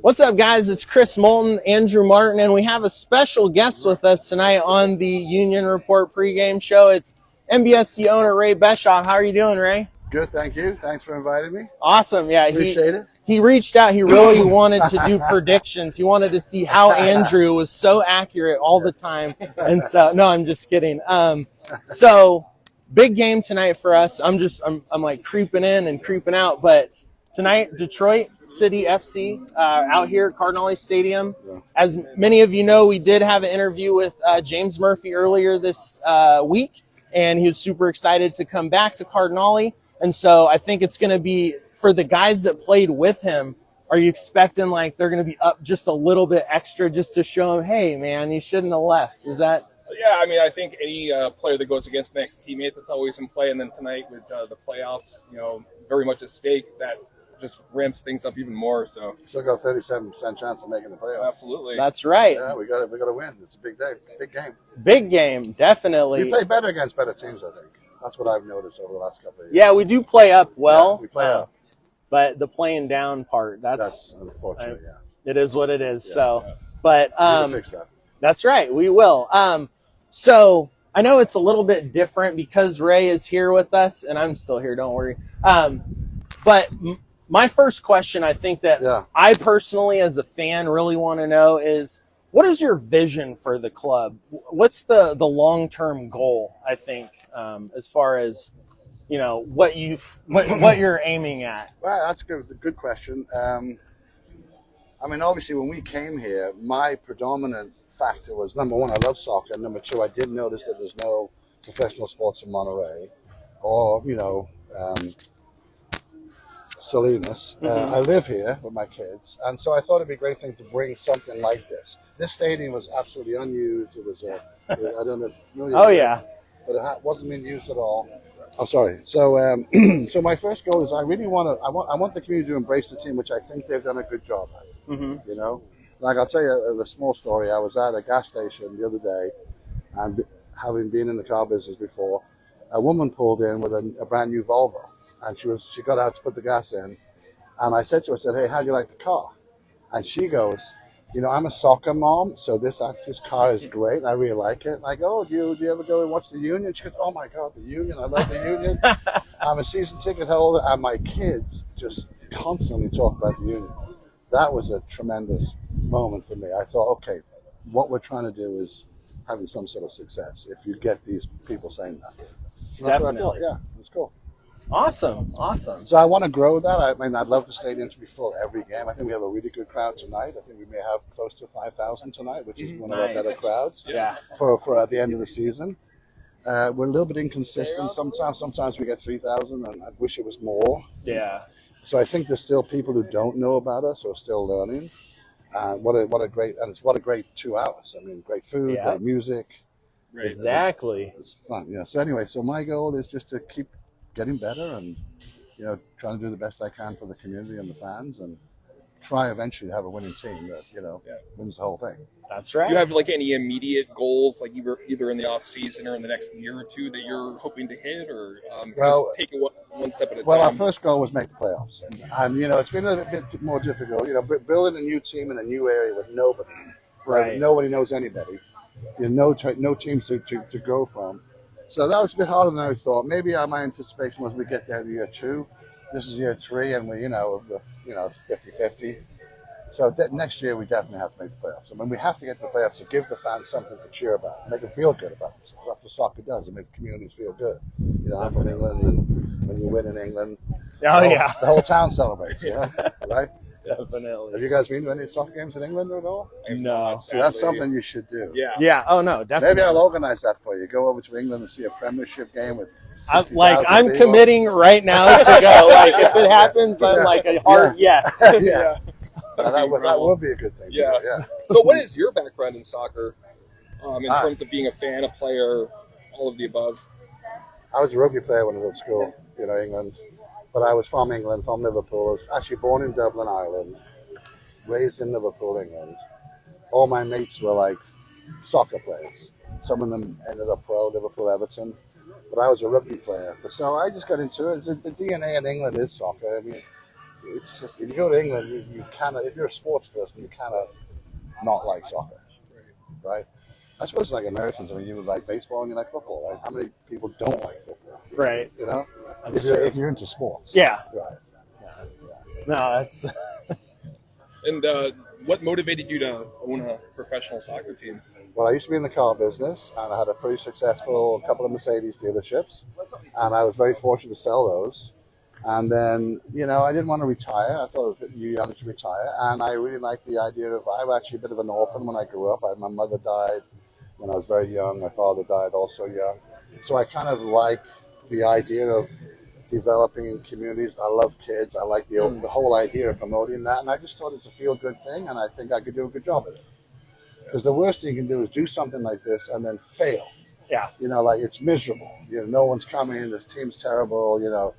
What's up, guys? It's Chris Moulton, Andrew Martin, and we have a special guest with us tonight on the Union Report pregame show. It's NBFC owner Ray Beshoff. How are you doing, Ray? Good, thank you. Thanks for inviting me. Awesome. Yeah, Appreciate it. He reached out. He really wanted to do predictions. He wanted to see how Andrew was so accurate all the time. And so, no, I'm just kidding. So big game tonight for us. I'm like creeping in and creeping out, but tonight, Detroit City FC out here at Cardinale Stadium. As many of you know, we did have an interview with James Murphy earlier this week, and he was super excited to come back to Cardinale. And so I think it's going to be, for the guys that played with him, are you expecting like they're going to be up just a little bit extra just to show him, hey, man, you shouldn't have left? Is that... Yeah, I mean, I think any player that goes against the next teammate, that's always in play. And then tonight with the playoffs, very much at stake, that just ramps things up even more. So still got 37% chance of making the playoffs. Absolutely, that's right. Yeah, we got to win. It's a big day, big game. Big game, definitely. We play better against better teams, I think. That's what I've noticed over the last couple of years. Yeah, we do play up well. Yeah, we play up, but the playing down part—that's unfortunate. Yeah, it is what it is. Yeah, so, yeah. But we'll fix that. That's right, we will. So I know it's a little bit different because Ray is here with us, and I'm still here. Don't worry. But my first question, I think that I personally, as a fan, really want to know is, what is your vision for the club? What's the long-term goal, I think, as far as, what you're aiming at? Well, that's a good question. I mean, obviously, when we came here, my predominant factor was, number one, I love soccer. Number two, I did notice that there's no professional sports in Monterey or, Salinas. I live here with my kids, and so I thought it'd be a great thing to bring something like this. This stadium was absolutely unused. It was I don't know if you're familiar with it, but it wasn't being used at all. I'm sorry. So so my first goal is I want the community to embrace the team, which I think they've done a good job at. Like, I'll tell you a small story. I was at a gas station the other day, and having been in the car business before, a woman pulled in with a brand new Volvo. And she got out to put the gas in. And I said to her, hey, how do you like the car? And she goes, I'm a soccer mom, so this car is great. And I really like it. And I go, do you ever go and watch the Union? She goes, oh, my God, the Union. I love the Union. I'm a season ticket holder. And my kids just constantly talk about the Union. That was a tremendous moment for me. I thought, okay, what we're trying to do is having some sort of success if you get these people saying that. And that's what I thought. Yeah, it was cool. Awesome. So I want to grow that. I mean, I'd love the stadium to be full every game. I think we have a really good crowd tonight. I think we may have close to 5,000 tonight, which is one of our better crowds. Yeah. For at the end of the season, we're a little bit inconsistent sometimes. Sometimes we get 3,000, and I wish it was more. Yeah. So I think there's still people who don't know about us or still learning. What a great 2 hours. I mean, great food, great music. Right. Exactly. It's fun. Yeah. So anyway, my goal is just to keep getting better and trying to do the best I can for the community and the fans, and try eventually to have a winning team that wins the whole thing. That's right. Do you have like any immediate goals, like either in the off season or in the next year or two, that you're hoping to hit, or just take it one step at a time? Well, our first goal was make the playoffs, and it's been a bit more difficult. Building a new team in a new area with nobody, right? Nobody knows anybody. No teams to go from. So that was a bit harder than I thought. Maybe my anticipation was we get down to year 2. This is year 3, and we, 50-50. So next year we definitely have to make the playoffs. I mean, we have to get to the playoffs to give the fans something to cheer about, make them feel good about themselves. That's what soccer does. It makes communities feel good. I'm from England, and when you win in England, the whole town celebrates. Right? Definitely. Have you guys been to any soccer games in England at all? No. So that's something you should do. Yeah. Oh no, definitely. Maybe I'll organize that for you. Go over to England and see a Premiership game with 60,000 I'm people. committing right now to go. Like, if it happens, I'm like a hard yes. Yeah. That would be a good thing. Yeah. So what is your background in soccer, in terms of being a fan, a player, all of the above? I was a rugby player when I was at school, England. But I was from England, from Liverpool. I was actually born in Dublin, Ireland, raised in Liverpool, England. All my mates were like soccer players. Some of them ended up pro, Liverpool, Everton. But I was a rugby player. So I just got into it. The DNA in England is soccer. I mean, it's just, if you go to England, you cannot, if you're a sports person, you cannot not like soccer, right? I suppose like Americans, I mean, you like baseball and you like football, right? How many people don't like football? Right. You know? That's if you're into sports. Yeah. Right. No, that's... And what motivated you to own a professional soccer team? Well, I used to be in the car business, and I had a pretty successful couple of Mercedes dealerships, and I was very fortunate to sell those. And then, you know, I didn't want to retire. I thought it was a bit young to retire, and I really liked the idea of, I was actually a bit of an orphan when I grew up. My mother died when I was very young. My father died also young. So I kind of like the idea of developing in communities. I love kids. I like the whole idea of promoting that, and I just thought it's a feel-good thing, and I think I could do a good job of it. Because the worst thing you can do is do something like this and then fail. Yeah. You know, like it's miserable. You know, no one's coming. This team's terrible. You know,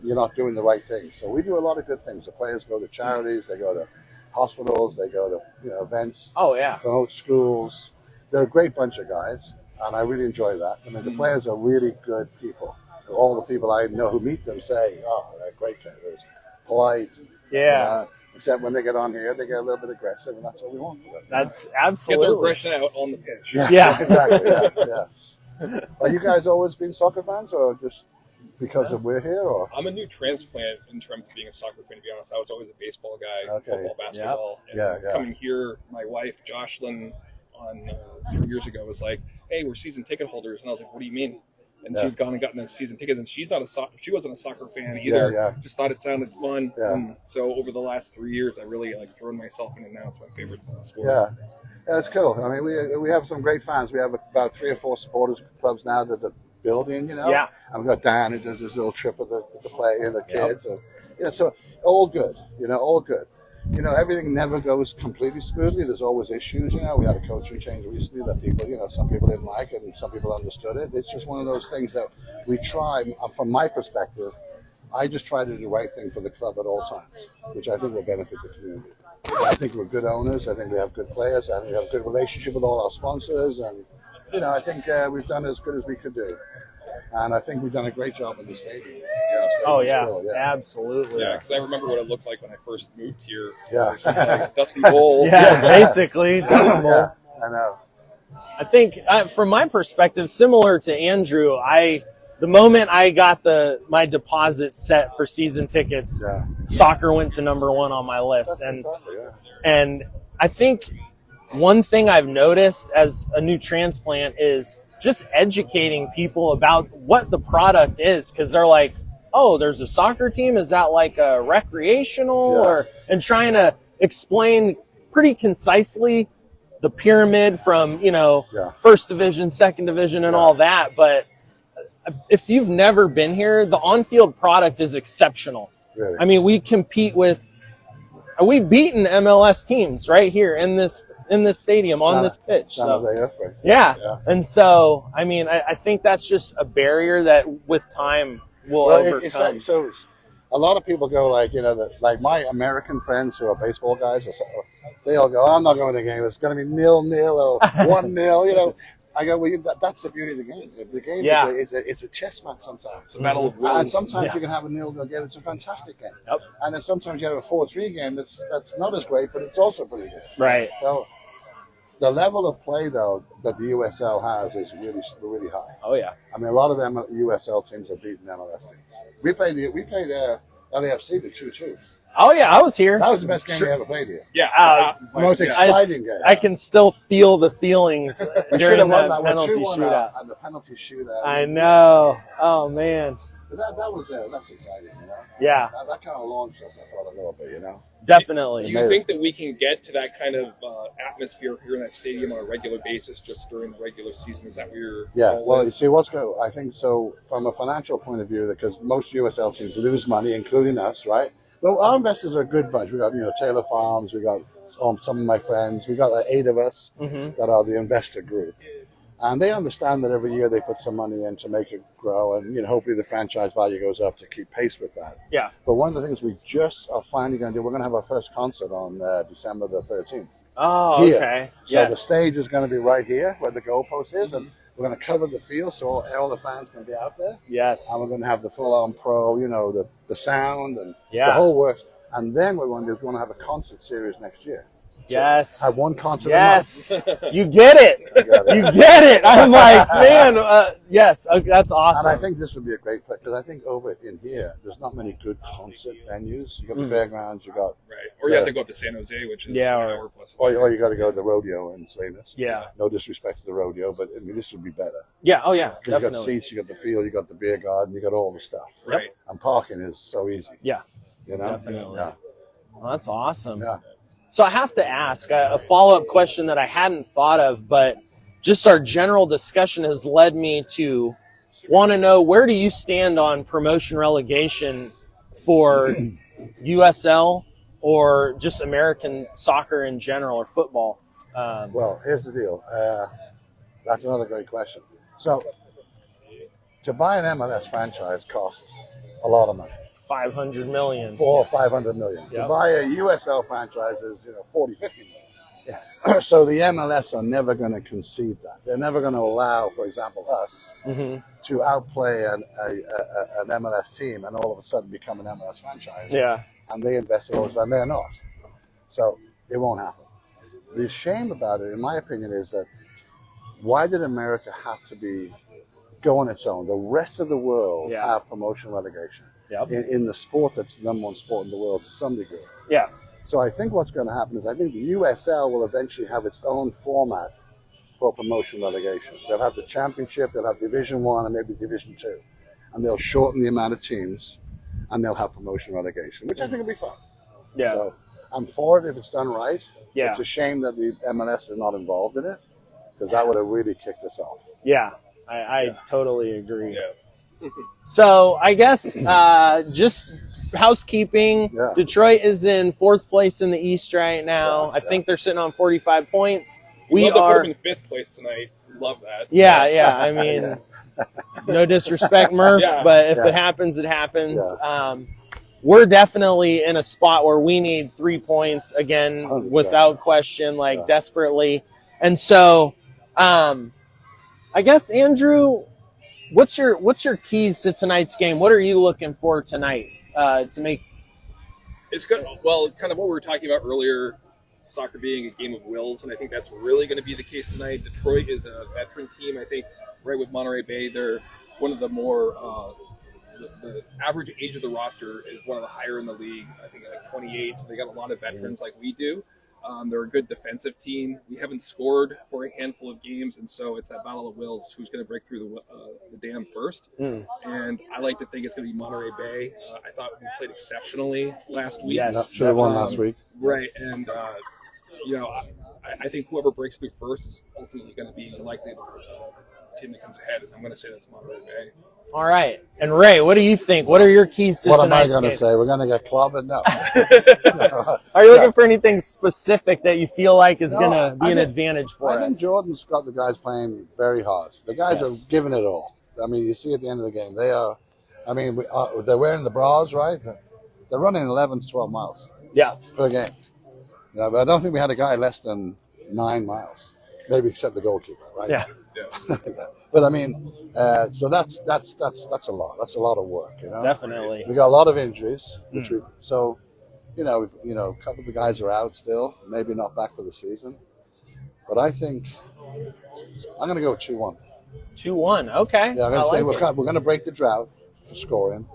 you're not doing the right thing. So we do a lot of good things. The players go to charities. They go to hospitals. They go to events. Oh, yeah. Promote schools. They're a great bunch of guys, and I really enjoy that. I mean, the players are really good people. All the people I know who meet them say, "Oh, they're great players, polite." Yeah. Except when they get on here, they get a little bit aggressive, and that's what we want for them. That's Get absolutely... their aggression out on the pitch. Yeah. Exactly. Yeah. Are you guys always been soccer fans, or just because of we're here? Or I'm a new transplant in terms of being a soccer fan, to be honest. I was always a baseball guy, football, basketball. Yep. And coming here, my wife, Jocelyn, on 3 years ago was like, "Hey, we're season ticket holders." And I was like, "What do you mean?" And she'd gone and gotten a season tickets, and she wasn't a soccer fan either. Just thought it sounded fun. So over the last 3 years, I really thrown myself in, and now it's my favorite sport. Yeah, it's cool. I mean, we have some great fans. We have about 3 or 4 supporters clubs now that are building. You know, and we've got Dan who does this little trip with the play and the kids, and so all good. You know, all good. You know, everything never goes completely smoothly. There's always issues. You know, we had a coaching change recently that people, some people didn't like it and some people understood it. It's just one of those things that we try, from my perspective, I just try to do the right thing for the club at all times, which I think will benefit the community. I think we're good owners. I think we have good players. I think we have a good relationship with all our sponsors. And, I think we've done as good as we could do. And I think we've done a great job in the stadium. Oh, yeah. Absolutely. Yeah, because I remember what it looked like when I first moved here. Yeah. It was just like dusty bowl. Basically. Dusty bowl. Yeah, I know. I think, from my perspective, similar to Andrew, the moment I got my deposit set for season tickets, soccer went to number 1 on my list. That's fantastic, and I think one thing I've noticed as a new transplant is just educating people about what the product is, because they're like, "Oh, there's a soccer team? Is that like a recreational?" And trying to explain pretty concisely the pyramid from, first division, second division, and all that. But if you've never been here, the on-field product is exceptional. Really? I mean, we've beaten MLS teams right here in this stadium on this pitch. And so, I mean, I think that's just a barrier that with time will overcome. So a lot of people go like my American friends who are baseball guys, they all go, "I'm not going to the game. It's going to be 0-0 or 1-0." I go, "Well, that's the beauty of the game. The game is a chess match sometimes. It's a battle of wills. And sometimes you can have a 0-0 game. It's a fantastic game. And then sometimes you have a 4-3 game that's not as great, but it's also pretty good. Right. So the level of play, though, that the USL has is really high. Oh, yeah. I mean, a lot of them USL teams have beaten MLS teams. We played LAFC to 2-2. Oh, yeah, I was here. That was the best game we ever played here. Yeah. The most exciting game. I can still feel the feelings during that penalty shootout. And the penalty shootout. I know. Oh, man. But that's exciting, Yeah. That kind of launched us, I thought, a little bit, Definitely. Do you think that we can get to that kind of atmosphere here in that stadium on a regular basis just during the regular season? Is that where you're... Well, you see, I think so from a financial point of view, because most USL teams lose money, including us, right? Well, our investors are a good bunch. We got, Taylor Farms, we got some of my friends, we got 8 of us that are the investor group. And they understand that every year they put some money in to make it grow, and hopefully the franchise value goes up to keep pace with that. Yeah. But one of the things we just are finally going to do, we're going to have our first concert on December the 13th. Oh, here. okay. So the stage is going to be right here where the goalpost is, and We're going to cover the field so all the fans can be out there. Yes. And we're going to have the full-on pro, the sound and Yeah. the whole works. And then what we want to do is we want to have a concert series next year. So yes. have one concert yes. a month. You get it. You get it. I'm like, man, yes, that's awesome. And I think this would be a great place because I think over in here, there's not many good concert venues. You got the fairgrounds, you got or you have to go up to San Jose, which is an hour plus. Or you got to go to the rodeo in Salinas. Yeah. No disrespect to the rodeo, but I mean this would be better. Yeah. Oh yeah. You got seats, you got the field, you got the beer garden, you got all the stuff. Right. And parking is so easy. Yeah. Definitely. Yeah. Well, that's awesome. Yeah. So I have to ask a follow-up question that I hadn't thought of, but just our general discussion has led me to want to know, where do you stand on promotion relegation for USL or just American soccer in general or football? Well, here's the deal. That's another great question. So to buy an MLS franchise costs a lot of money. 500 million. 400 or 500 million. Yep. To buy a USL franchise is 40, 50 million. Yeah. So the MLS are never going to concede that. They're never going to allow, for example, us to outplay an MLS team and all of a sudden become an MLS franchise. Yeah. And they invest all the time. They're not. So it won't happen. The shame about it, in my opinion, is that why did America have to go on its own? The rest of the world have promotion relegation. Yep. In the sport that's the number one sport in the world to some degree. Yeah. So I think what's going to happen is I think the USL will eventually have its own format for promotion relegation. They'll have the championship, they'll have Division 1 and maybe Division 2. And they'll shorten the amount of teams and they'll have promotion relegation, which I think will be fun. Yeah. So I'm for it if it's done right. Yeah. It's a shame that the MLS is not involved in it because that would have really kicked us off. Yeah. I totally agree. Yeah. So I guess just housekeeping. Yeah. Detroit is in 4th place in the East right now. I think they're sitting on 45 points. We are in 5th place tonight. Love that. Yeah. I mean, no disrespect, Murph, but if it happens, it happens. Yeah. We're definitely in a spot where we need 3 points again, 100%. without question, desperately. And so, I guess, Andrew, what's your keys to tonight's game? What are you looking for tonight to make? It's good. Well, kind of what we were talking about earlier, soccer being a game of wills, and I think that's really going to be the case tonight. Detroit is a veteran team. I think right with Monterey Bay, they're one of the more the average age of the roster is one of the higher in the league. I think like 28, so they got a lot of veterans like we do. They're a good defensive team. We haven't scored for a handful of games, and so it's that battle of wills. Who's going to break through the dam first? And I like to think it's going to be Monterey Bay. I thought we played exceptionally last week. Yes, Should have won last week. Right, and I think whoever breaks through first is ultimately going to be likely the team that comes ahead, and I'm going to say that's Monterey Bay. All right. And Ray, what do you think? What are your keys to What am I tonight's going to game? say? We're going to get clobbered? No. Are you looking for anything specific that you feel like is going to be an advantage for I us? think Jordan's got the guys playing very hard. The guys are giving it all. I mean, you see at the end of the game, they are. I mean, they're wearing the bras, right? They're running 11 to 12 miles per game. Yeah, but I don't think we had a guy less than 9 miles, maybe except the goalkeeper, right? Yeah. But I mean, so that's a lot. That's a lot of work, you know. Definitely. We got a lot of injuries, which we've a couple of the guys are out still, maybe not back for the season. But I think I'm going to go 2-1. 2-1. Okay. Yeah, I'm going to say we're going to break the drought for scoring.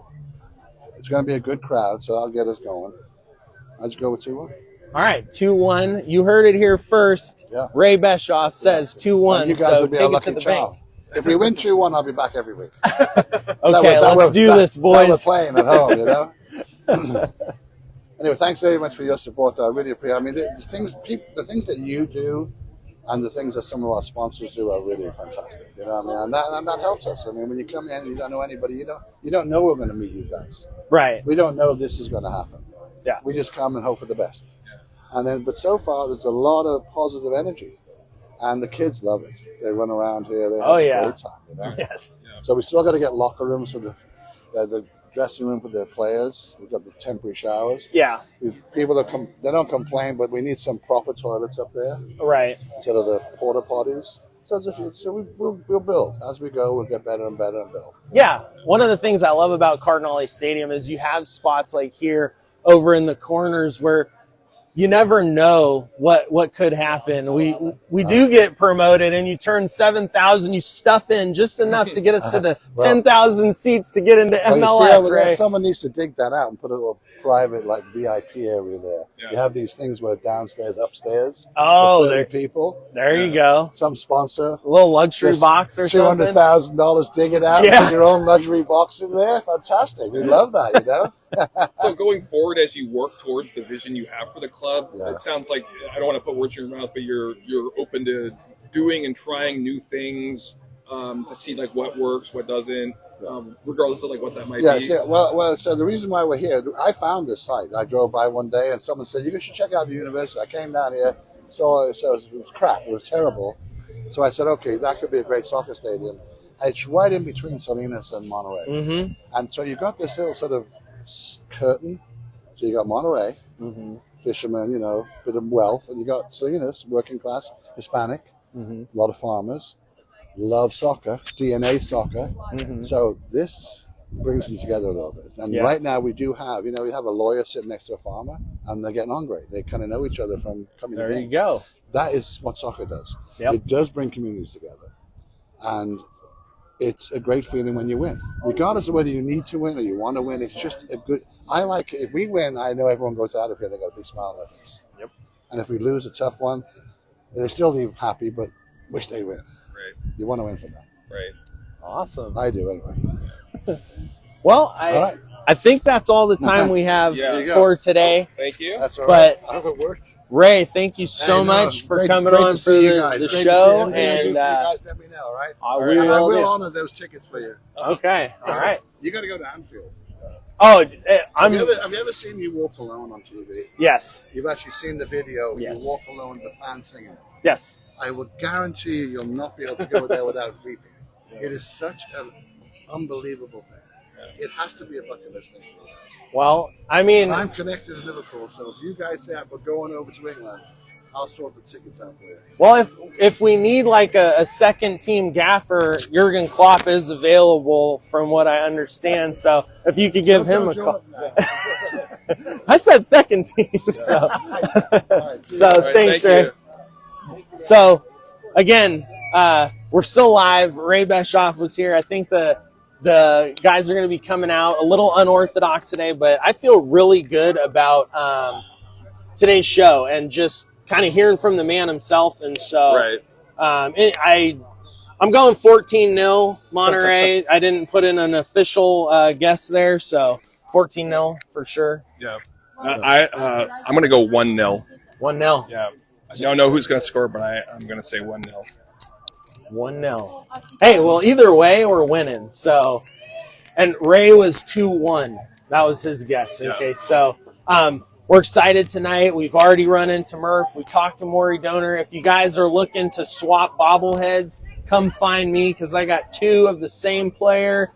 It's going to be a good crowd, so that'll get us going. I'll just go with 2-1. All right, 2-1. You heard it here first. Yeah. Ray Beshoff says 2-1. You guys so will be take our it to lucky the charm. bank. If we win 2-1, I'll be back every week. Okay, let's do this, boys. We're playing at home, you know. Anyway, thanks very much for your support. I really appreciate it. I mean, the things that you do and the things that some of our sponsors do are really fantastic. You know what I mean? And that helps us. I mean, when you come in and you don't know anybody, you don't know we're going to meet you guys. Right. We don't know this is going to happen. Yeah. We just come and hope for the best. But so far, there's a lot of positive energy. And the kids love it. They run around here. They have a great time. You know? Yes. So we still got to get locker rooms for the dressing room for the players. We've got the temporary showers. Yeah. People they don't complain, but we need some proper toilets up there Right. instead of the porta potties. So we'll build as we go. We'll get better and better and build. Yeah, one of the things I love about Cardinale Stadium is you have spots like here over in the corners where you never know what could happen. We do get promoted, and you turn 7,000. You stuff in just enough to get us to the 10,000 seats to get into MLS. Right? Someone needs to dig that out and put a little private, like VIP area there. Yeah. You have these things where downstairs, upstairs. Oh, there people. There you go. Some sponsor, a little luxury box or something. $200,000. Dig it out. Yeah. Put your own luxury box in there. Fantastic. We love that. You know. So going forward, as you work towards the vision you have for the club, it sounds like, I don't want to put words in your mouth, but you're open to doing and trying new things to see like what works, what doesn't, regardless of like what that might be. Yeah. Well. So the reason why we're here, I found this site. I drove by one day and someone said, "You should check out the university." I came down here, so it was crap. It was terrible. So I said, "Okay, that could be a great soccer stadium." It's right in between Salinas and Monterey, and so you got this little sort of curtain. So you got Monterey, fishermen, bit of wealth, and you got Salinas, working class, Hispanic, a lot of farmers, love soccer, DNA soccer. So this brings them together a little bit. And right now we do have, we have a lawyer sitting next to a farmer, and they're getting on great. They kind of know each other from coming to games. There you go. That is what soccer does. Yep. It does bring communities together, and it's a great feeling when you win, regardless of whether you need to win or you want to win. It's just a good. I like it. If we win, I know everyone goes out of here. They got a big smile on their face. Yep. And if we lose a tough one, they still leave happy, but wish they win. Right. You want to win for them. Right. Awesome. I do anyway. Well, I think that's all the time we have for today. Thank you. That's all right. I hope it worked. Ray, thank you so much for coming on for the show. And you guys let me know, all right? I will honor those tickets for you. Okay, all right. You got to go to Anfield. Oh, have you ever seen You Walk Alone on TV? Yes. You've actually seen the video. Yes. You Walk Alone, the fans singing. Yes. I will guarantee you'll not be able to go there without weeping. It is such an unbelievable thing. It has to be a bucket list thing. Well, I mean, I'm connected to Liverpool, so if you guys say we're going over to England, I'll sort the tickets out for you. Well, if we need like a second team gaffer, Jurgen Klopp is available from what I understand. So if you could give him a call. I said second team. So, Thanks, Ray. So again, we're still live. Ray Beshoff was here. I think the guys are going to be coming out a little unorthodox today, but I feel really good about today's show and just kind of hearing from the man himself. And so I'm going 14-0 Monterey. I didn't put in an official guess there, so 14-0 for sure. Yeah. I'm going to go 1-0. 1-0. Yeah. I don't know who's going to score, but I'm going to say 1-0. 1-0. Hey, well, either way, we're winning. So, and Ray was 2-1. That was his guess. Okay, so we're excited tonight. We've already run into Murph. We talked to Maury Donor. If you guys are looking to swap bobbleheads, come find me because I got 2 of the same player.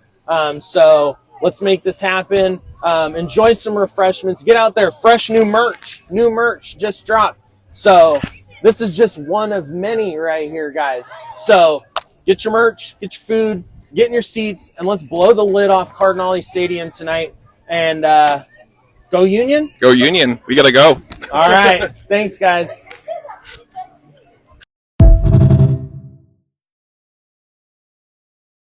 So let's make this happen. Enjoy some refreshments. Get out there. Fresh new merch. New merch just dropped. So this is just one of many right here, guys. So get your merch, get your food, get in your seats, and let's blow the lid off Cardinale Stadium tonight. And go Union? Go Union. We got to go. All right. Thanks, guys.